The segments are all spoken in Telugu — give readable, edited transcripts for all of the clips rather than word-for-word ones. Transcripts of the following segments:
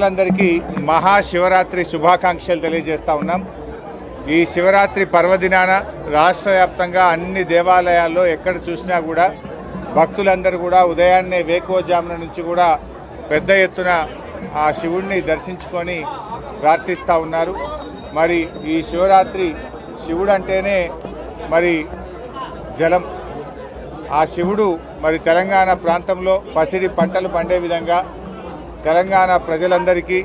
అందరికీ మహాశివరాత్రి శుభాకాంక్షలు తెలియజేస్తా ఉన్నాం. ఈ శివరాత్రి పర్వదినాన రాష్ట్ర వ్యాప్తంగా అన్ని దేవాలయాల్లో ఎక్కడ చూసినా కూడా భక్తులందరూ కూడా ఉదయాన్నే వేకువజామున నుంచి కూడా పెద్ద ఎత్తున ఆ శివుడిని దర్శించుకొని ప్రార్థిస్తూ ఉన్నారు. మరి ఈ శివరాత్రి శివుడు అంటేనే మరి జలం. ఆ శివుడు మరి తెలంగాణ ప్రాంతంలో పసిడి పంటలు పండే విధంగా తెలంగాణ ప్రజలందరికీ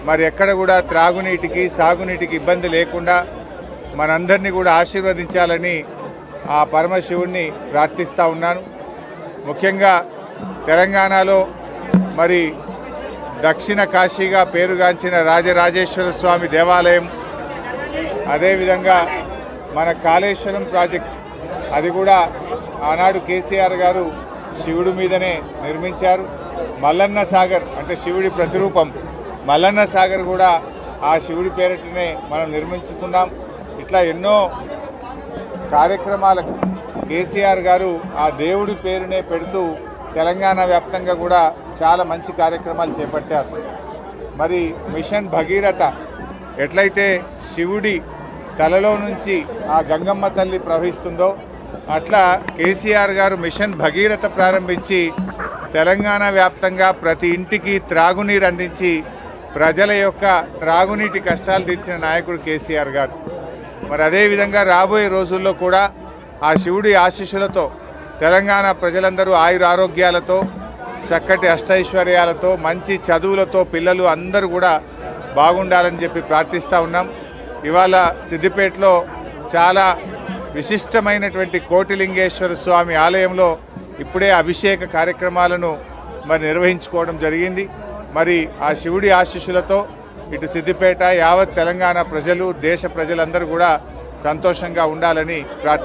మరి ఎక్కడ కూడా త్రాగునీటికి సాగునీటికి ఇబ్బంది లేకుండా మనందరినీ కూడా ఆశీర్వదించాలని ఆ పరమశివుణ్ణి ప్రార్థిస్తూ ఉన్నాను. ముఖ్యంగా తెలంగాణలో మరి దక్షిణ కాశీగా పేరుగాంచిన రాజరాజేశ్వర స్వామి దేవాలయం, అదేవిధంగా మన కాళేశ్వరం ప్రాజెక్ట్, అది కూడా ఆనాడు కేసీఆర్ గారు శివుడి మీదనే నిర్మించారు. మల్లన్న సాగర్ అంటే శివుడి ప్రతిరూపం మల్లన్న సాగర్ కూడా ఆ శివుడి పేరిటనే మనం నిర్మించుకున్నాం. ఇట్లా ఎన్నో కార్యక్రమాలకు కేసీఆర్ గారు ఆ దేవుడి పేరునే పెడుతూ తెలంగాణ వ్యాప్తంగా కూడా చాలా మంచి కార్యక్రమాలు చేపట్టారు. మరి మిషన్ భగీరథ ఎట్లయితే శివుడి తలలో నుంచి ఆ గంగమ్మ తల్లి ప్రవహిస్తుందో అట్లా కేసీఆర్ గారు మిషన్ భగీరథ ప్రారంభించి తెలంగాణ వ్యాప్తంగా ప్రతి ఇంటికి త్రాగునీరు అందించి ప్రజల యొక్క త్రాగునీటి కష్టాలు తీర్చిన నాయకుడు కేసీఆర్ గారు. మరి అదేవిధంగా రాబోయే రోజుల్లో కూడా ఆ శివుడి ఆశీస్సులతో తెలంగాణ ప్రజలందరూ ఆయురారోగ్యాలతో చక్కటి అష్టైశ్వర్యాలతో మంచి చదువులతో పిల్లలు అందరూ కూడా బాగుండాలని చెప్పి ప్రార్థిస్తూ ఉన్నాం. ఇవాళ సిద్దిపేటలో చాలా విశిష్టమైనటువంటి కోటిలింగేశ్వర స్వామి ఆలయంలో ఇప్పుడే అభిషేక కార్యక్రమాలను మరి నిర్వహించుకోవడం జరిగింది. మరి ఆ శివుడి ఆశీస్సులతో ఇటు సిద్దిపేట యావత్ తెలంగాణ ప్రజలు దేశ ప్రజలందరూ కూడా సంతోషంగా ఉండాలని ప్రార్థిస్తున్నారు.